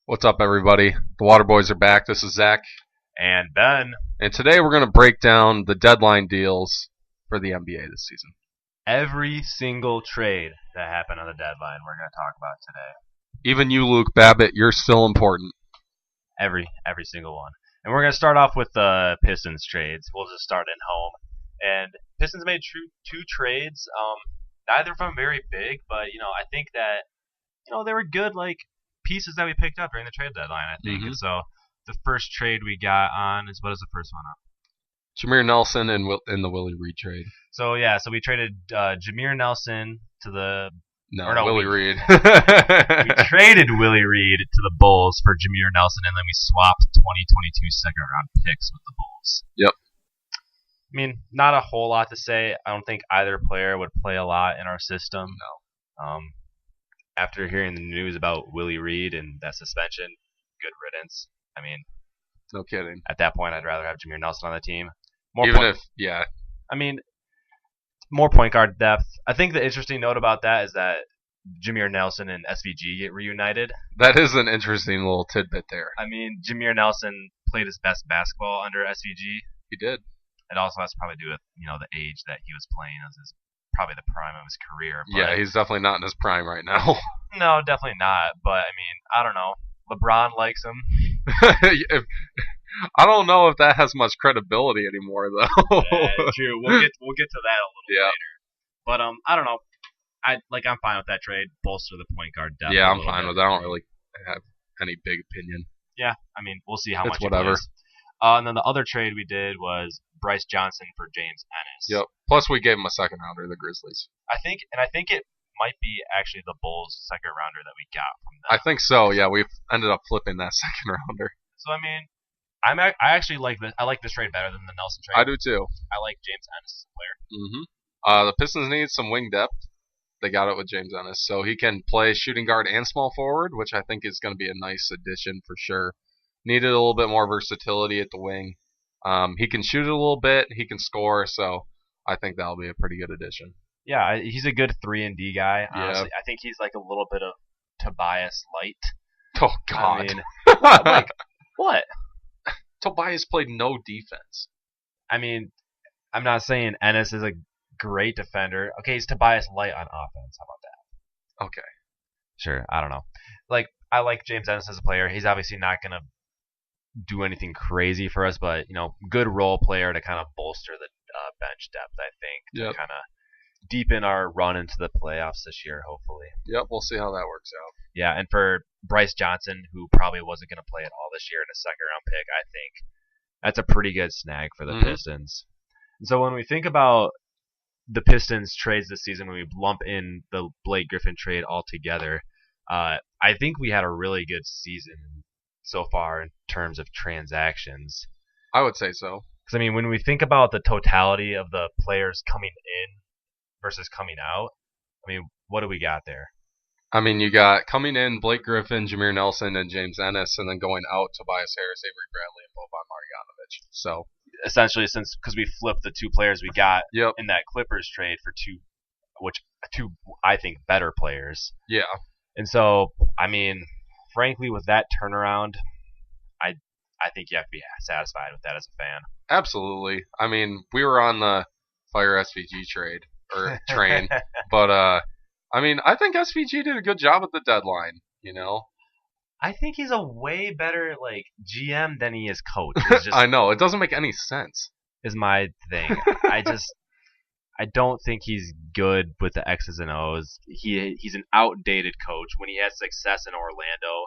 What's up, everybody? The Water Boys are back. This is Zach, And Ben, and today we're going to break down the deadline deals for the NBA this season. every single trade that happened on the deadline we're going to talk about today. Even you, Luke Babbitt, you're still important. Every single one. And we're going to start off with the Pistons trades. We'll just start in home. And Pistons made two trades. Neither of them very big, but I think that they were good pieces that we picked up during the trade deadline. I think. And so the first trade we got on is, what is the first one up? Jameer Nelson in the Willie Reed trade. So we traded Jameer Nelson to the Willie Reed. we traded Willie Reed to the Bulls for Jameer Nelson, and then we swapped 2022 second-round picks with the Bulls. Yep. I mean, not a whole lot to say. I don't think either player would play a lot in our system. No. After hearing the news about Willie Reed and that suspension, good riddance. I mean, No kidding. at that point, I'd rather have Jameer Nelson on the team. I mean, more point guard depth. I think the interesting note about that is that Jameer Nelson and SVG get reunited. That is an interesting little tidbit there. I mean, Jameer Nelson played his best basketball under SVG. He did. It also has to probably do with the age that he was playing as probably the prime of his career. But Yeah, he's definitely not in his prime right now. no, definitely not. But I mean, I don't know. LeBron likes him. I don't know if that has much credibility anymore, though. True. We'll get to that a little later. But I don't know. I'm fine with that trade. Bolster the point guard depth. Yeah, I'm fine with that. I don't really have any big opinion. Yeah, I mean, we'll see how It's much whatever. He plays. And then the other trade we did was Bryce Johnson for James Ennis. Yep. Plus, we gave him a second rounder, the Grizzlies. I think it might be actually the Bulls' second rounder that we got from them. I think so. Yeah, we've ended up flipping that second rounder. So I mean, I actually like this. I like this trade better than the Nelson trade. I do too. I like James Ennis as a player. The Pistons need some wing depth. They got it with James Ennis, so he can play shooting guard and small forward, which I think is going to be a nice addition for sure. Needed a little bit more versatility at the wing. He can shoot it a little bit. He can score, so I think that'll be a pretty good addition. Yeah, he's a good 3-and-D guy. Honestly, Yeah. I think he's like a little bit of Tobias light. Oh God! I mean, what? Tobias played no defense. I mean, I'm not saying Ennis is a great defender. Okay, he's Tobias light on offense. How about that? Okay. Sure, I don't know. I like James Ennis as a player. He's obviously not going to do anything crazy for us, but good role player to kind of bolster the bench depth. I think to kind of deepen our run into the playoffs this year, hopefully. Yep, we'll see how that works out. Yeah, and for Bryce Johnson, who probably wasn't going to play at all this year in a second-round pick, I think that's a pretty good snag for the Pistons. And so when we think about the Pistons trades this season, when we lump in the Blake Griffin trade all together, I think we had a really good season so far in terms of transactions. I would say so. Because, I mean, when we think about the totality of the players coming in versus coming out, I mean, what do we got there? I mean, you got coming in Blake Griffin, Jameer Nelson, and James Ennis, and then going out Tobias Harris, Avery Bradley, and Boban Marjanovic. So essentially, because we flipped the two players we got Yep. in that Clippers trade for two I think better players. Yeah. And so, I mean, frankly, with that turnaround, I think you have to be satisfied with that as a fan. Absolutely. I mean, we were on the Fire SVG train, but I mean, I think SVG did a good job at the deadline. I think he's a way better GM than he is coach. I know, it doesn't make any sense. Is my thing. I don't think he's good with the X's and O's. He's an outdated coach. When he has success in Orlando,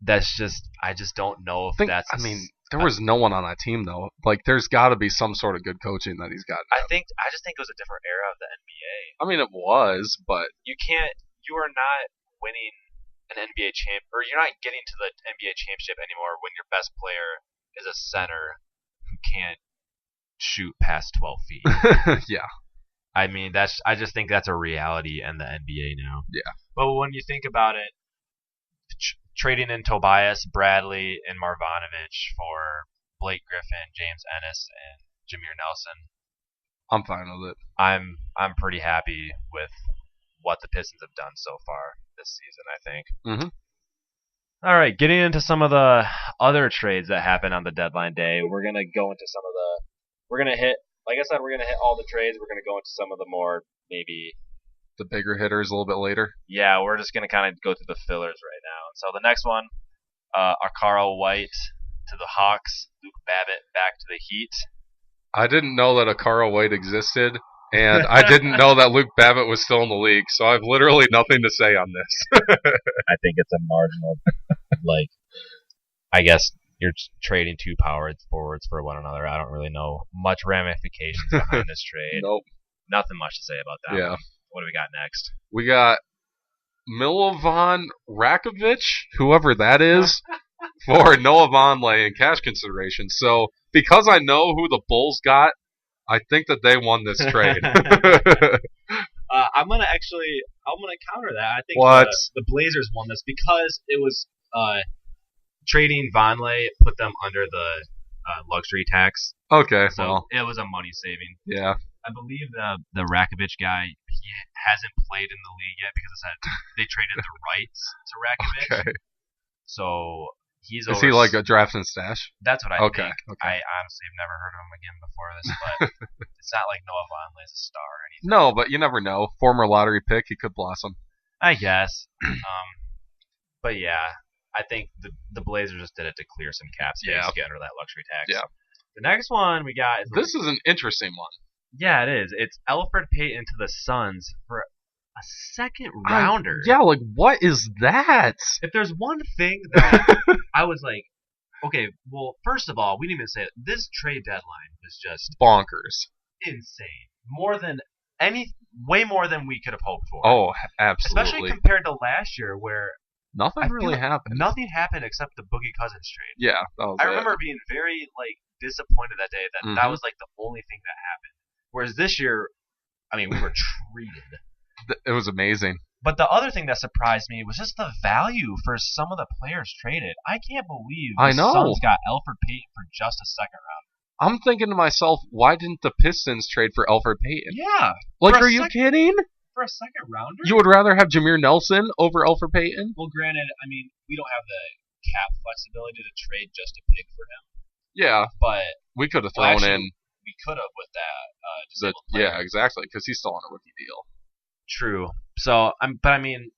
I just don't know if that's. I mean, there was no one on that team though. There's got to be some sort of good coaching that he's got. I just think it was a different era of the NBA. I mean, it was, but you are not winning an NBA champ, or you're not getting to the NBA championship anymore when your best player is a center who can't shoot past 12 feet. Yeah. I mean, I just think that's a reality in the NBA now. Yeah. But when you think about it, trading in Tobias, Bradley, and Marjanovic for Blake Griffin, James Ennis, and Jameer Nelson, I'm fine with it. I'm pretty happy with what the Pistons have done so far this season, I think. Mm-hmm. All right, getting into some of the other trades that happened on the deadline day, we're gonna go into some of the. We're gonna hit, like I said, we're gonna hit all the trades. We're gonna go into some of the more maybe. The bigger hitters a little bit later. Yeah, we're just gonna kind of go through the fillers right now. And so the next one, Carl White to the Hawks, Luke Babbitt back to the Heat. I didn't know that a Carl White existed, and I didn't know that Luke Babbitt was still in the league, so I have literally nothing to say on this. I think it's a marginal, like, I guess you're trading two power forwards for one another. I don't really know much ramifications behind this trade. Nope. Nothing much to say about that. Yeah. One. What do we got next? We got Milovan Rakovic, whoever that is, for Noah Vonleh in cash consideration. So, because I know who the Bulls got, I think that they won this trade. I'm gonna counter that. I think the Blazers won this because it was trading Vonleh put them under the luxury tax. Okay, so well, it was a money saving. Yeah. I believe the Rakovic guy, he hasn't played in the league yet because they traded the rights to Rakovic. Okay. So he's. Is he like a draft and stash? That's what I think. Okay. I honestly have never heard of him again before this, but it's not like Noah Vonleh's a star or anything. No, but you never know. Former lottery pick, he could blossom. I guess. But yeah, I think the Blazers just did it to clear some cap space to get under that luxury tax. Yeah. The next one we got is this is an interesting one. Yeah, it is. It's Elfrid Payton to the Suns for a second rounder. Like what is that? If there's one thing that I was like, okay, well, first of all, we didn't even say it. This trade deadline was just bonkers, insane. Way more than we could have hoped for. Oh, absolutely. Especially compared to last year, where nothing really happened. Nothing happened except the Boogie Cousins trade. Yeah, that was I remember being very disappointed that day that that was the only thing that happened. Whereas this year, I mean, we were treated. It was amazing. But the other thing that surprised me was just the value for some of the players traded. I can't believe the Suns got Elfrid Payton for just a second round. I'm thinking to myself, why didn't the Pistons trade for Elfrid Payton? Yeah. Are you kidding? For a second rounder? You would rather have Jameer Nelson over Elfrid Payton? Well, granted, I mean, we don't have the cap flexibility to trade just a pick for him. Yeah. But we could have thrown in. We could have with that. Yeah, exactly, because he's still on a rookie deal. True. So, but I mean,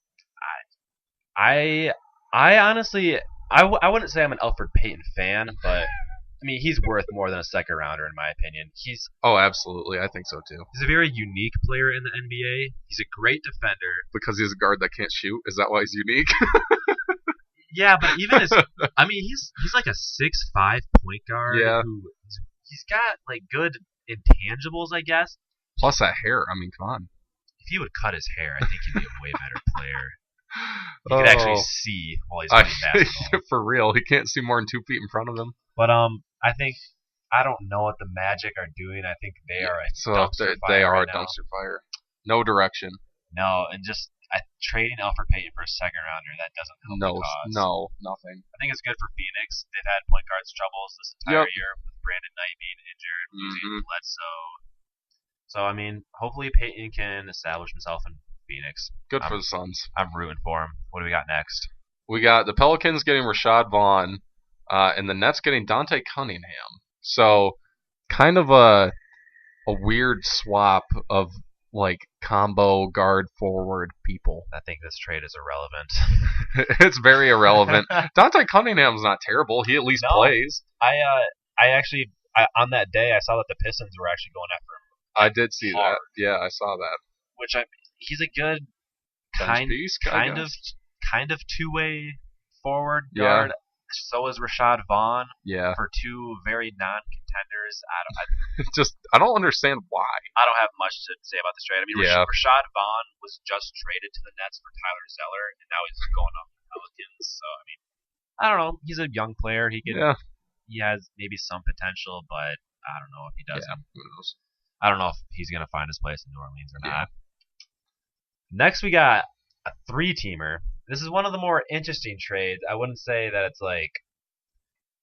I honestly, I wouldn't say I'm an Elfrid Payton fan, but I mean, he's worth more than a second rounder in my opinion. Oh, absolutely, I think so too. He's a very unique player in the NBA. He's a great defender. Because he's a guard that can't shoot. Is that why he's unique? Yeah, but even he's like a 6'5" point guard. Yeah. He's got good intangibles, I guess. Plus that hair. I mean, come on. If he would cut his hair, I think he'd be a way better player. He could actually see while he's playing basketball. For real, he can't see more than 2 feet in front of him. But I don't know what the Magic are doing. I think they are a dumpster fire. They are right a dumpster fire. No direction. No, and just trading Elfrid Payton for a second rounder, that doesn't help the cause. No, nothing. I think it's good for Phoenix. They've had point guards troubles this entire year with Brandon Knight being injured, losing Bledsoe. So, I mean, hopefully Payton can establish himself in Phoenix. Good for the Suns. I'm rooting for him. What do we got next? We got the Pelicans getting Rashad Vaughn, and the Nets getting Dante Cunningham. So, kind of a weird swap of combo guard forward people. I think this trade is irrelevant. It's very irrelevant. Dante Cunningham's not terrible. He at least plays. I actually on that day I saw that the Pistons were actually going after him. I did see that. Yeah, I saw that. Which he's a good kind of two-way forward guard. So is Rashad Vaughn. Yeah. For two very non-contenders. I don't understand why. I don't have much to say about this trade. I mean, Rashad Vaughn was just traded to the Nets for Tyler Zeller, and now he's going off the Pelicans. So I mean, I don't know. He's a young player. He has maybe some potential, but I don't know if he doesn't. Yeah, who knows? I don't know if he's gonna find his place in New Orleans or not. Next, we got a three-teamer. This is one of the more interesting trades. I wouldn't say that it's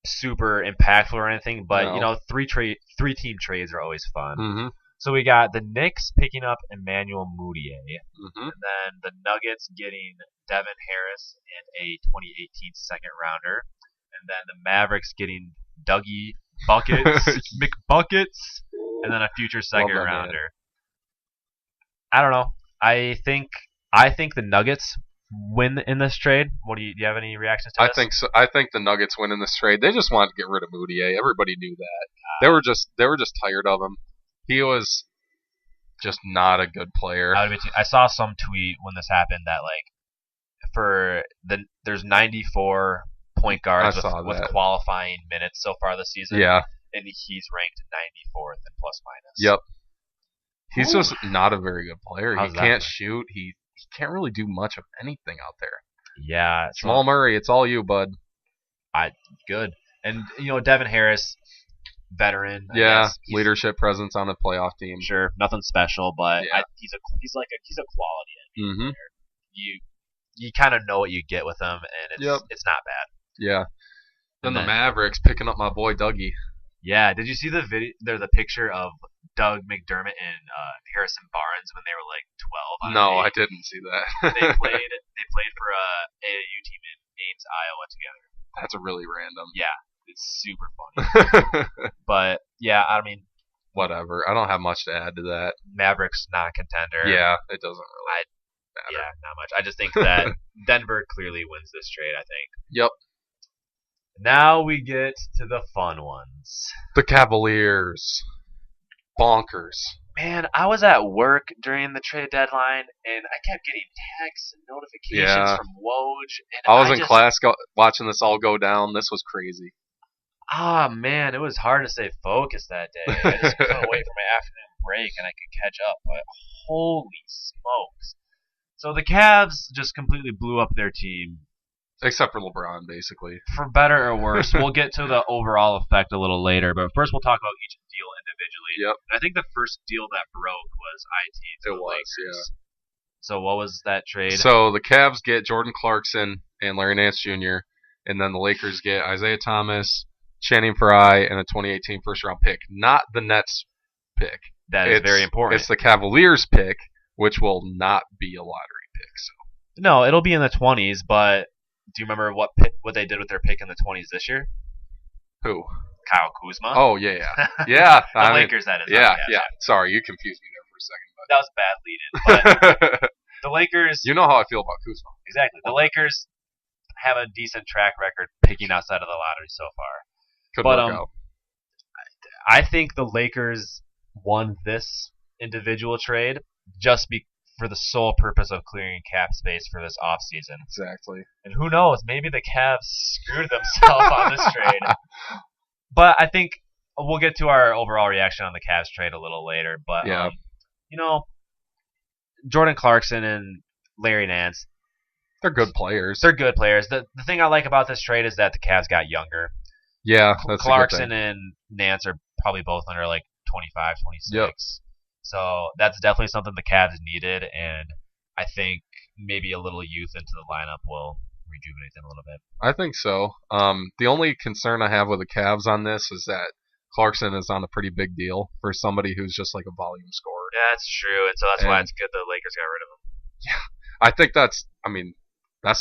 super impactful or anything, but three-team trades are always fun. Mm-hmm. So we got the Knicks picking up Emmanuel Mudiay, Mm-hmm. and then the Nuggets getting Devin Harris and a 2018 second rounder, and then the Mavericks getting Dougie Buckets, McBuckets, and then a future second Love that man. rounder. I don't know. I think the Nuggets win in this trade. What do you have any reactions to I this? think so. I think the Nuggets win in this trade. They just wanted to get rid of Moutier. Everybody knew that. They were just tired of him. He was just not a good player. I saw some tweet when this happened that there's 94 point guards with qualifying minutes so far this season. Yeah. And he's ranked 94th in plus minus. Yep. He's just not a very good player. How's he that can't for? shoot. He can't really do much of anything out there. Yeah. Jamal Murray, it's all you, bud. Good. And Devin Harris, veteran. I guess. Leadership presence on a playoff team. Sure, nothing special, but Yeah. he's a quality NBA Mm-hmm. player. You kind of know what you get with him, and it's not bad. Yeah. Then And the Mavericks picking up my boy Dougie. Yeah, did you see the video? There's a picture of Doug McDermott and Harrison Barnes when they were like 12. No, I didn't see that. They played for a AAU team in Ames, Iowa together. That's really random. Yeah, it's super funny. But yeah, I mean, whatever. I don't have much to add to that. Mavericks not a contender. Yeah, it doesn't really matter. Yeah, not much. I just think that Denver clearly wins this trade. I think. Yep. Now we get to the fun ones. The Cavaliers. Bonkers. Man, I was at work during the trade deadline, and I kept getting texts and notifications from Woj. And I was in class watching this all go down. This was crazy. Ah, man, it was hard to stay focused that day. I just couldn't wait for my afternoon break, and I could catch up. But holy smokes. So the Cavs just completely blew up their team. Except for LeBron, basically. For better or worse. We'll get to the overall effect a little later, but first we'll talk about each deal individually. Yep. And I think the first deal that broke was IT to the Lakers. Yeah. So what was that trade? So the Cavs get Jordan Clarkson and Larry Nance Jr., and then the Lakers get Isaiah Thomas, Channing Frye, and a 2018 first-round pick. Not the Nets pick. That is very important. It's the Cavaliers pick, which will not be a lottery pick. So. No, it'll be in the 20s, but do you remember what they did with their pick in the 20s this year? Who? Kyle Kuzma. Oh, yeah. Yeah. The Lakers, that is. Yeah. Sorry, you confused me there for a second. That was a bad lead-in. But the Lakers... You know how I feel about Kuzma. Exactly. The Lakers have a decent track record picking outside of the lottery so far. Could work out. I think the Lakers won this individual trade just for the sole purpose of clearing cap space for this offseason. Exactly. And who knows, maybe the Cavs screwed themselves on this trade. But I think we'll get to our overall reaction on the Cavs trade a little later. But, Jordan Clarkson and Larry Nance, they're good players. They're good players. The thing I like about this trade is that the Cavs got younger. Yeah, that's Clarkson and Nance are probably both under like 25, 26. Yep. So that's definitely something the Cavs needed, and I think maybe a little youth into the lineup will rejuvenate them a little bit. I think so. The only concern I have with the Cavs on this is that Clarkson is on a pretty big deal for somebody who's just like a volume scorer. Yeah, that's true, and so that's why it's good the Lakers got rid of him. Yeah, I think that's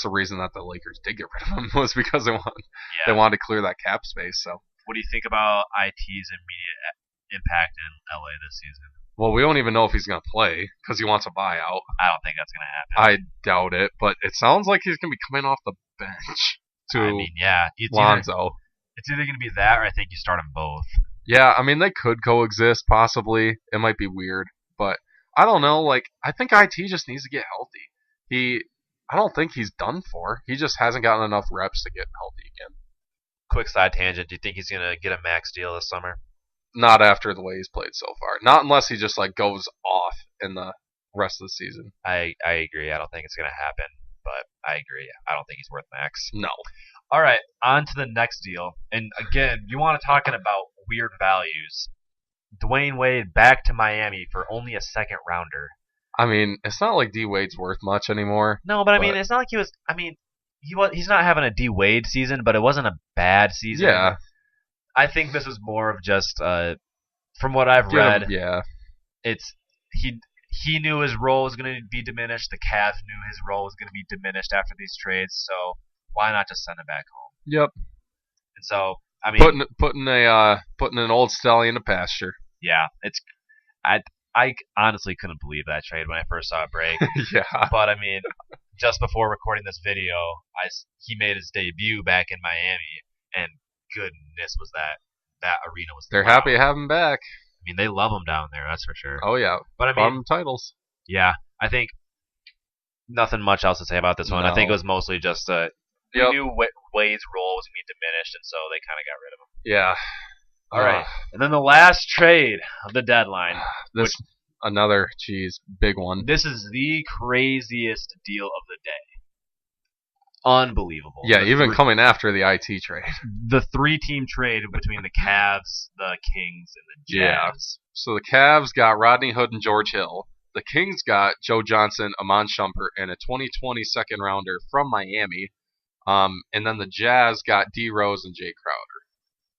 the reason that the Lakers did get rid of him was because they wanted to clear that cap space. So, what do you think about IT's immediate impact in LA this season? Well, we don't even know if he's going to play because he wants a buyout. I don't think that's going to happen. I doubt it, but it sounds like he's going to be coming off the bench Lonzo. It's either going to be that or I think you start them both. Yeah, they could coexist possibly. It might be weird, but I don't know. Like, I think IT just needs to get healthy. I don't think he's done for. He just hasn't gotten enough reps to get healthy again. Quick side tangent. Do you think he's going to get a max deal this summer? Not after the way he's played so far. Not unless he just like goes off in the rest of the season. I agree. I don't think it's going to happen, but I agree. I don't think he's worth max. No. All right, on to the next deal. And again, you want to talking about weird values. Dwayne Wade back to Miami for only a second rounder. It's not like D Wade's worth much anymore. No, but it's not like he was. He's not having a D Wade season, but it wasn't a bad season. Yeah. I think this was more of just, from what I've read, it's he knew his role was going to be diminished. The Cavs knew his role was going to be diminished after these trades. So why not just send him back home? Yep. And so I mean, putting an old stallion to pasture. yeah, I honestly couldn't believe that trade when I first saw it break. Yeah. But I mean, just before recording this video, he made his debut back in Miami, and goodness, was that arena was. They're loud. happy to have him back. I mean, they love him down there, that's for sure. Oh yeah. But I mean, titles. Yeah, I think nothing much else to say about this one. No. I think it was mostly just they knew Wade's role was going to be diminished, and so they kind of got rid of him. Yeah. All right, and then the last trade of the deadline. Another big one. This is the craziest deal of the day. Unbelievable. Yeah, even coming after the IT trade. The 3-team trade between the Cavs, the Kings, and the Jazz. Yeah. So the Cavs got Rodney Hood and George Hill. The Kings got Joe Johnson, Amon Shumpert, and a 2020 second rounder from Miami. And then the Jazz got D Rose and Jay Crowder.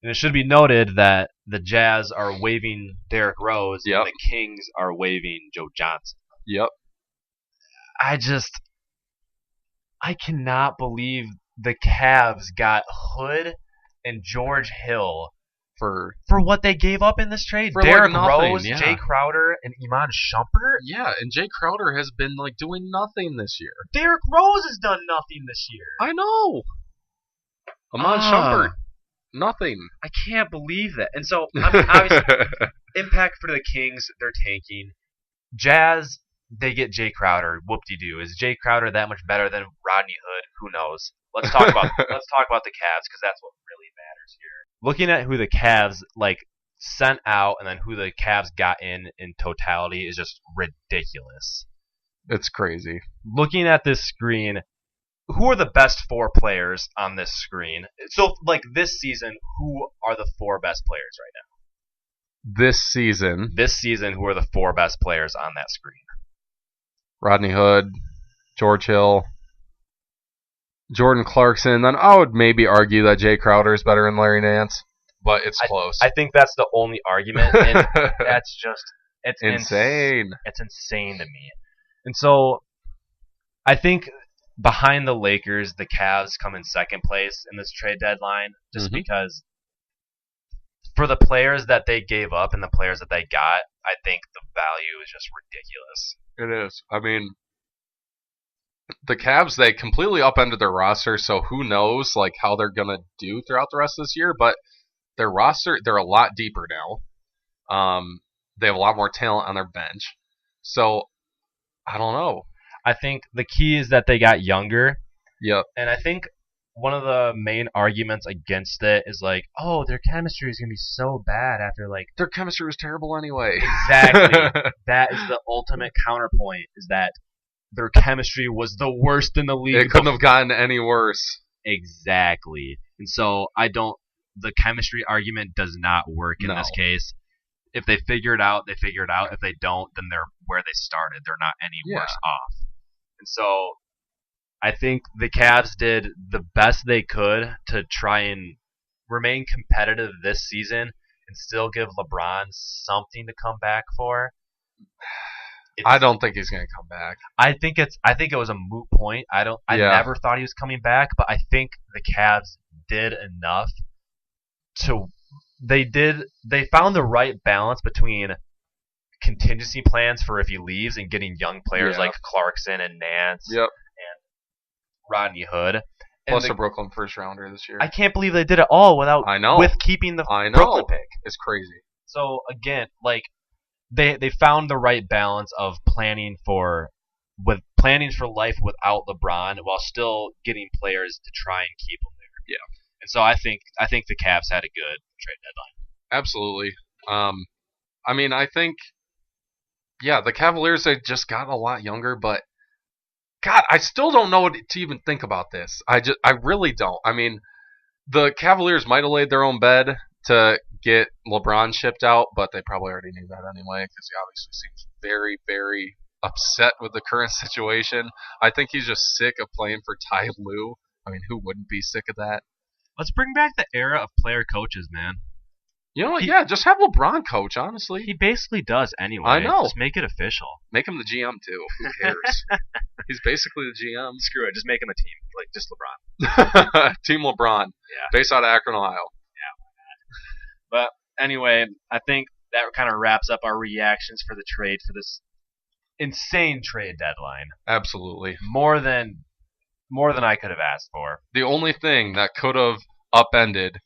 And it should be noted that the Jazz are waiving Derrick Rose, yep. and the Kings are waiving Joe Johnson. Yep. I cannot believe the Cavs got Hood and George Hill for what they gave up in this trade. Derrick Rose, yeah. Jay Crowder, and Iman Shumpert. Yeah, and Jay Crowder has been doing nothing this year. Derrick Rose has done nothing this year. I know. Iman Shumpert, nothing. I can't believe that. And so, obviously, impact for the Kings, they're tanking. Jazz, they get Jay Crowder. Whoop-de-doo. Is Jay Crowder that much better than Rodney Hood? Who knows? Let's talk about the Cavs, because that's what really matters here. Looking at who the Cavs sent out and then who the Cavs got in totality is just ridiculous. It's crazy. Looking at this screen, who are the best 4 players on this screen? So, this season, who are the 4 best players right now? This season, who are the 4 best players on that screen? Rodney Hood, George Hill, Jordan Clarkson. Then I would maybe argue that Jay Crowder is better than Larry Nance, but it's close. I think that's the only argument, and it's insane. It's insane to me. And so, I think behind the Lakers, the Cavs come in second place in this trade deadline, just because for the players that they gave up and the players that they got, I think the value is just ridiculous. It is. I mean, the Cavs, they completely upended their roster, so who knows how they're going to do throughout the rest of this year, but their roster, they're a lot deeper now. They have a lot more talent on their bench. So, I don't know. I think the key is that they got younger. Yep. And I think one of the main arguments against it is their chemistry is going to be so bad after their chemistry was terrible anyway. Exactly. That is the ultimate counterpoint, is that their chemistry was the worst in the league. It couldn't have gotten any worse. Exactly. And so the chemistry argument does not work in this case. If they figure it out, they figure it out. If they don't, then they're where they started. They're not any worse off. And so I think the Cavs did the best they could to try and remain competitive this season and still give LeBron something to come back for. I don't think he's going to come back. I think it was a moot point. I never thought he was coming back, but I think the Cavs did enough they found the right balance between contingency plans for if he leaves and getting young players like Clarkson and Nance and Rodney Hood. Plus a Brooklyn first rounder this year. I can't believe they did it all with keeping the Brooklyn pick. It's crazy. So again, they found the right balance of planning for life without LeBron while still getting players to try and keep him there. Yeah. And so I think the Cavs had a good trade deadline. Absolutely. I mean, I think the Cavaliers, they just got a lot younger, but God, I still don't know what to even think about this. I really don't. I mean, the Cavaliers might have laid their own bed to get LeBron shipped out, but they probably already knew that anyway, because he obviously seems very, very upset with the current situation. I think he's just sick of playing for Ty Lue. I mean, who wouldn't be sick of that? Let's bring back the era of player coaches, man. You know what? Yeah, just have LeBron coach. Honestly, He basically does anyway. I know. Just make it official. make him the GM too. Who cares? He's basically the GM. Screw it. Just make him a team. Like, just LeBron. Team LeBron, Yeah. based out of Akron, Ohio. But anyway, I think that kind of wraps up our reactions for the trade for this insane trade deadline. Absolutely. More than I could have asked for. The only thing that could have upended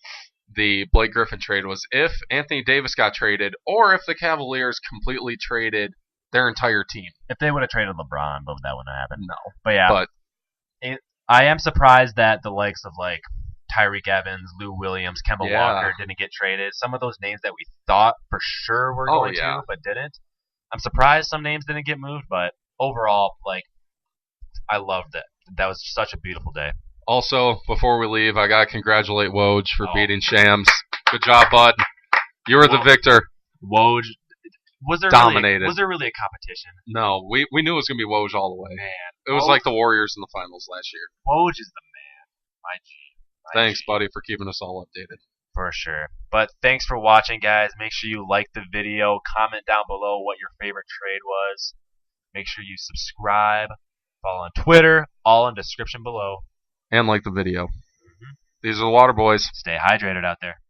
the Blake Griffin trade was if Anthony Davis got traded, or if the Cavaliers completely traded their entire team. If they would have traded LeBron, that wouldn't have happened. No. But yeah, But I am surprised that the likes of like Tyreek Evans, Lou Williams, Kemba Yeah. Walker didn't get traded. Some of those names that we thought for sure were Oh, going yeah. to, but didn't. I'm surprised some names didn't get moved, but overall, like, I loved it. That was such a beautiful day. also, before we leave, I gotta congratulate Woj for Oh. beating Shams. Good job, bud. You were the Woj. victor. Woj, was there Dominated. really a competition? No, we knew it was gonna be Woj all the way. Man, It was Woj- like the Warriors in the finals last year. Woj is the man. My G. My Thanks, G. buddy, for keeping us all updated. For sure. But thanks for watching, guys. Make sure you like the video. Comment down below what your favorite trade was. Make sure you subscribe. Follow on Twitter. All in description below. And like the video. These are the Water Boys. Stay hydrated out there.